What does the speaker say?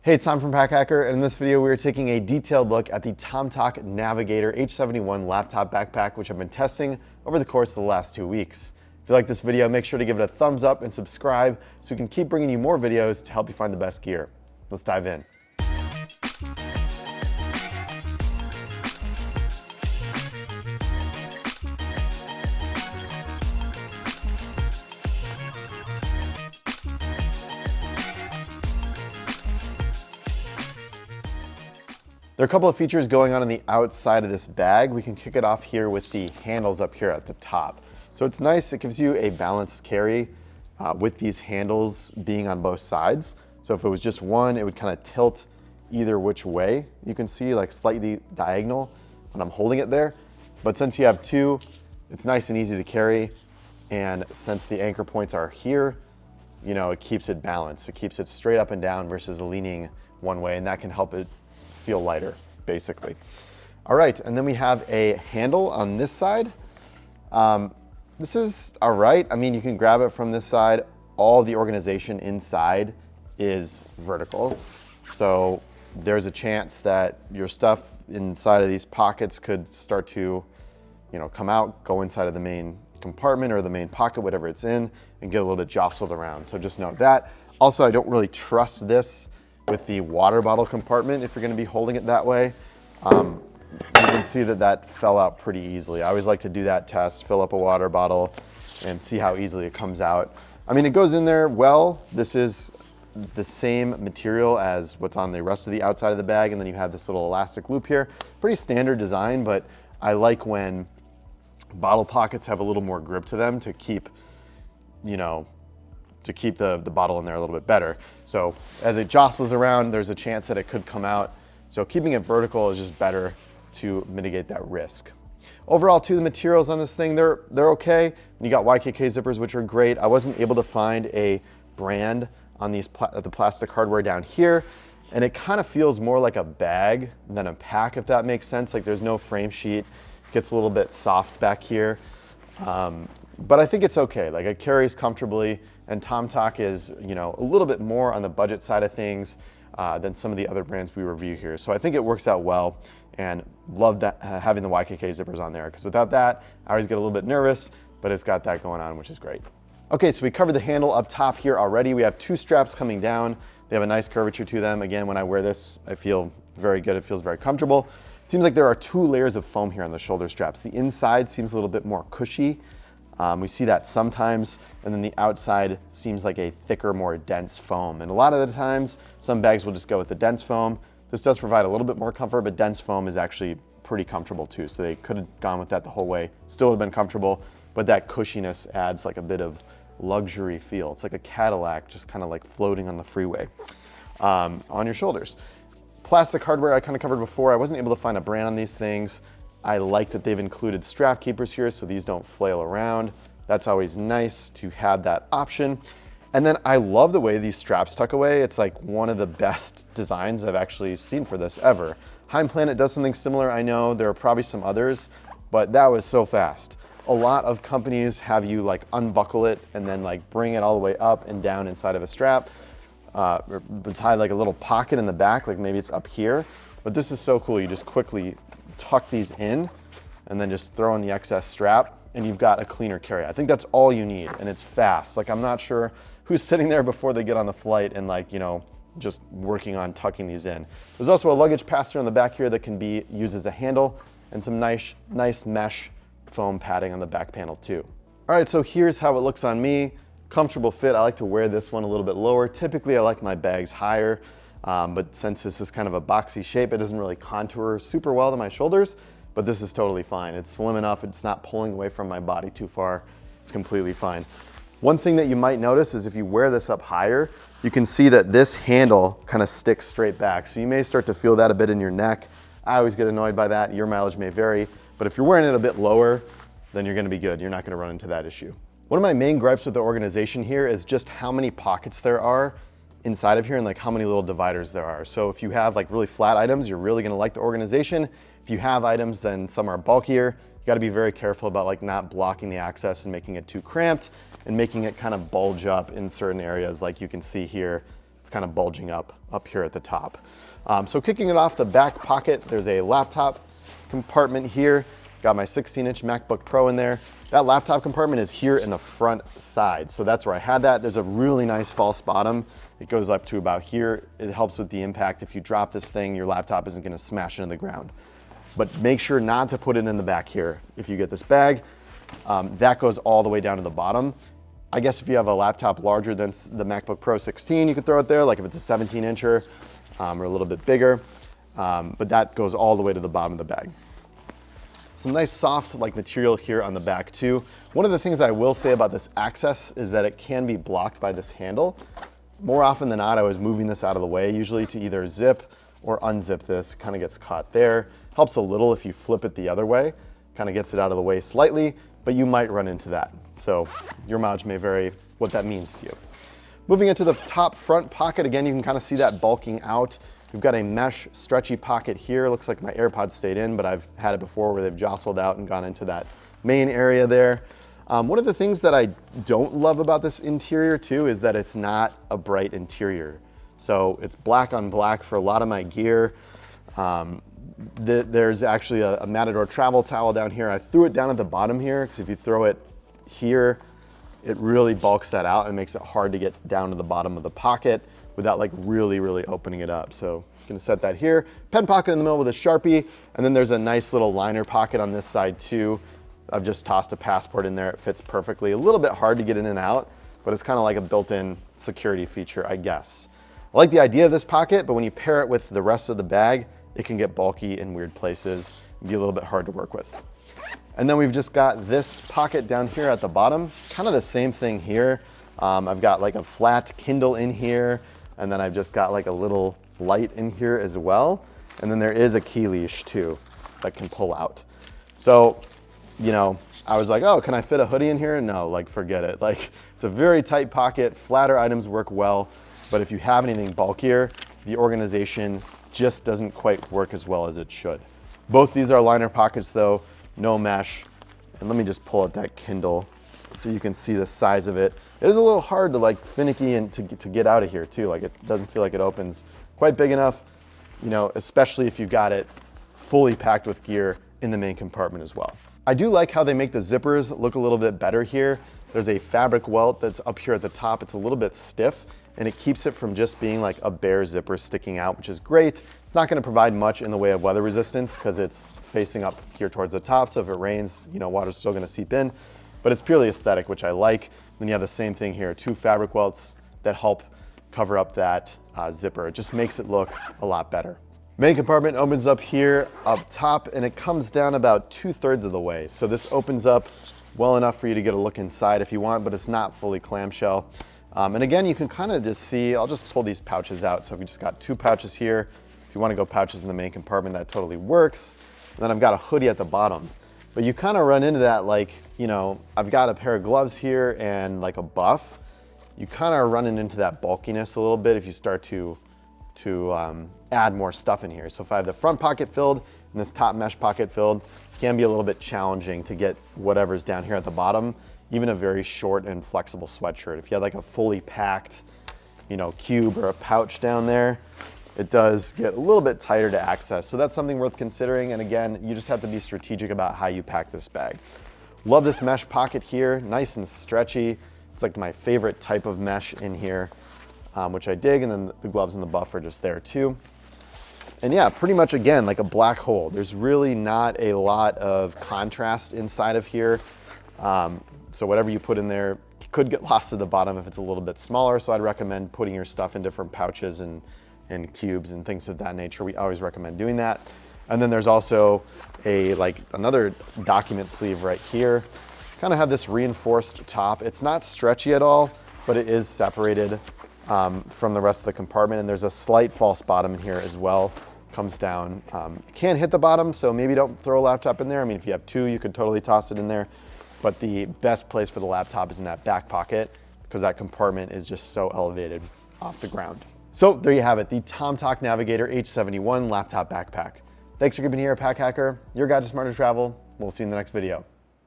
Hey, it's Tom from Pack Hacker, and in this video we are taking a detailed look at the tomtoc Navigator-H71 Laptop Backpack, which I've been testing over the course of the last 2 weeks. If you like this video, make sure to give it a thumbs up and subscribe so we can keep bringing you more videos to help you find the best gear. Let's dive in. There are a couple of features going on the outside of this bag. We can kick it off here with the handles up here at the top. So it's nice, it gives you a balanced carry with these handles being on both sides. So if it was just one, it would kind of tilt either which way. You can see like slightly diagonal when I'm holding it there. But since you have two, it's nice and easy to carry. And since the anchor points are here, you know, it keeps it balanced. It keeps it straight up and down versus leaning one way, and that can help it feel lighter, basically. All right, and then we have a handle on this side. This is all right. I mean, you can grab it from this side. All the organization inside is vertical. So there's a chance that your stuff inside of these pockets could start to, you know, come out, go inside of the main compartment or the main pocket, whatever it's in, and get a little bit jostled around. So just note that. Also, I don't really trust this with the water bottle compartment if you're going to be holding it that way. You can see that that fell out pretty easily. I always like to do that test, fill up a water bottle and see how easily it comes out. I mean, it goes in there well. This is the same material as what's on the rest of the outside of the bag, and then you have this little elastic loop here. Pretty standard design, but I like when bottle pockets have a little more grip to them to keep, you know, to keep the bottle in there a little bit better. So as it jostles around, there's a chance that it could come out. So keeping it vertical is just better to mitigate that risk. Overall, too, the materials on this thing, they're okay. And you got YKK zippers, which are great. I wasn't able to find a brand on these the plastic hardware down here, and it kind of feels more like a bag than a pack, if that makes sense. Like there's no frame sheet. It gets a little bit soft back here. But I think it's okay. Like it carries comfortably, and tomtoc is, you know, a little bit more on the budget side of things than some of the other brands we review here. So I think it works out well, and love that having the YKK zippers on there, because without that, I always get a little bit nervous, but it's got that going on, which is great. Okay, so we covered the handle up top here already. We have two straps coming down. They have a nice curvature to them. Again, when I wear this, I feel very good. It feels very comfortable. It seems like there are two layers of foam here on the shoulder straps. The inside seems a little bit more cushy. We see that sometimes, and then the outside seems like a thicker, more dense foam. And a lot of the times, some bags will just go with the dense foam. This does provide a little bit more comfort, but dense foam is actually pretty comfortable too. So they could have gone with that the whole way. Still would have been comfortable, but that cushiness adds like a bit of luxury feel. It's like a Cadillac just kind of like floating on the freeway on your shoulders. Plastic hardware I kind of covered before. I wasn't able to find a brand on these things. I like that they've included strap keepers here so these don't flail around. That's always nice to have that option. And then I love the way these straps tuck away. It's like one of the best designs I've actually seen for this ever. Heim Planet does something similar. I know there are probably some others, but that was so fast. A lot of companies have you like unbuckle it and then like bring it all the way up and down inside of a strap. It's had like a little pocket in the back, like maybe it's up here, but this is so cool. You just quickly tuck these in and then just throw in the excess strap and you've got a cleaner carry. I think that's all you need, and it's fast. Like I'm not sure who's sitting there before they get on the flight and like, you know, just working on tucking these in. There's also a luggage pass-through on the back here that can be used as a handle, and some nice mesh foam padding on the back panel too. All right, so here's how it looks on me. Comfortable fit. I like to wear this one a little bit lower. Typically I like my bags higher. But since this is kind of a boxy shape, it doesn't really contour super well to my shoulders, but this is totally fine. It's slim enough, it's not pulling away from my body too far. It's completely fine. One thing that you might notice is if you wear this up higher, you can see that this handle kind of sticks straight back. So you may start to feel that a bit in your neck. I always get annoyed by that. Your mileage may vary, but if you're wearing it a bit lower, then you're gonna be good. You're not gonna run into that issue. One of my main gripes with the organization here is just how many pockets there are inside of here and like how many little dividers there are. So if you have like really flat items, you're really gonna like the organization. If you have items, then some are bulkier. You gotta be very careful about like not blocking the access and making it too cramped and making it kind of bulge up in certain areas like you can see here it's kind of bulging up here at the top. So kicking it off, the back pocket, there's a laptop compartment here. Got my 16-inch MacBook Pro in there. That laptop compartment is here in the front side. So that's where I had that. There's a really nice false bottom. It goes up to about here. It helps with the impact. If you drop this thing, your laptop isn't gonna smash into the ground. But make sure not to put it in the back here. If you get this bag, that goes all the way down to the bottom. I guess if you have a laptop larger than the MacBook Pro 16, you could throw it there, like if it's a 17-incher or a little bit bigger. But that goes all the way to the bottom of the bag. Some nice soft material here on the back too. One of the things I will say about this access is that it can be blocked by this handle. More often than not, I was moving this out of the way, usually to either zip or unzip this. It kind of gets caught there. Helps a little if you flip it the other way. Kind of gets it out of the way slightly, but you might run into that. So your mileage may vary what that means to you. Moving into the top front pocket, again, you can kind of see that bulking out. We've got a mesh stretchy pocket here. Looks like my AirPods stayed in, but I've had it before where they've jostled out and gone into that main area there. One of the things that I don't love about this interior too is that it's not a bright interior. So it's black on black for a lot of my gear. There's actually a Matador travel towel down here. I threw it down at the bottom here because if you throw it here, it really bulks that out and makes it hard to get down to the bottom of the pocket without really opening it up. So I'm gonna set that here. Pen pocket in the middle with a Sharpie, and then there's a nice little liner pocket on this side too. I've just tossed a passport in there. It fits perfectly. A little bit hard to get in and out, but it's kind of like a built-in security feature, I guess. I like the idea of this pocket, but when you pair it with the rest of the bag, it can get bulky in weird places and be a little bit hard to work with. And then we've just got this pocket down here at the bottom, kind of the same thing here. I've got a flat Kindle in here, and then I've just got a little light in here as well. And then there is a key leash too that can pull out. So, I was like, oh, can I fit a hoodie in here? No, forget it. It's a very tight pocket, flatter items work well, but if you have anything bulkier, the organization just doesn't quite work as well as it should. Both these are liner pockets though, no mesh. And let me just pull out that Kindle so you can see the size of it. It is a little hard to finicky and to get out of here too. It doesn't feel like it opens quite big enough, especially if you've got it fully packed with gear in the main compartment as well. I do like how they make the zippers look a little bit better here. There's a fabric welt that's up here at the top. It's a little bit stiff and it keeps it from just being a bare zipper sticking out, which is great. It's not gonna provide much in the way of weather resistance because it's facing up here towards the top. So if it rains, water's still gonna seep in, but it's purely aesthetic, which I like. Then you have the same thing here, 2 fabric welts that help cover up that zipper. It just makes it look a lot better. Main compartment opens up here up top and it comes down about 2/3 of the way. So this opens up well enough for you to get a look inside if you want, but it's not fully clamshell. And again, you can kind of just see, I'll just pull these pouches out. So if you just got 2 pouches here, if you want to go pouches in the main compartment, that totally works. And then I've got a hoodie at the bottom. But you kind of run into that I've got a pair of gloves here and a buff. You kind of running into that bulkiness a little bit if you start to add more stuff in here. So if I have the front pocket filled and this top mesh pocket filled, it can be a little bit challenging to get whatever's down here at the bottom, even a very short and flexible sweatshirt. If you had a fully packed, cube or a pouch down there, it does get a little bit tighter to access. So that's something worth considering. And again, you just have to be strategic about how you pack this bag. Love this mesh pocket here, nice and stretchy. It's my favorite type of mesh in here, which I dig. And then the gloves and the buff are just there too. And yeah, pretty much again, a black hole. There's really not a lot of contrast inside of here. So whatever you put in there could get lost at the bottom if it's a little bit smaller. So I'd recommend putting your stuff in different pouches and cubes and things of that nature. We always recommend doing that. And then there's also another document sleeve right here. Kind of have this reinforced top. It's not stretchy at all, but it is separated from the rest of the compartment. And there's a slight false bottom in here as well. Comes down. It can hit the bottom, so maybe don't throw a laptop in there. I mean, if you have 2, you could totally toss it in there. But the best place for the laptop is in that back pocket because that compartment is just so elevated off the ground. So there you have it, the tomtoc Navigator-H71 Laptop Backpack. Thanks for being here at Pack Hacker, your guide to smarter travel. We'll see you in the next video.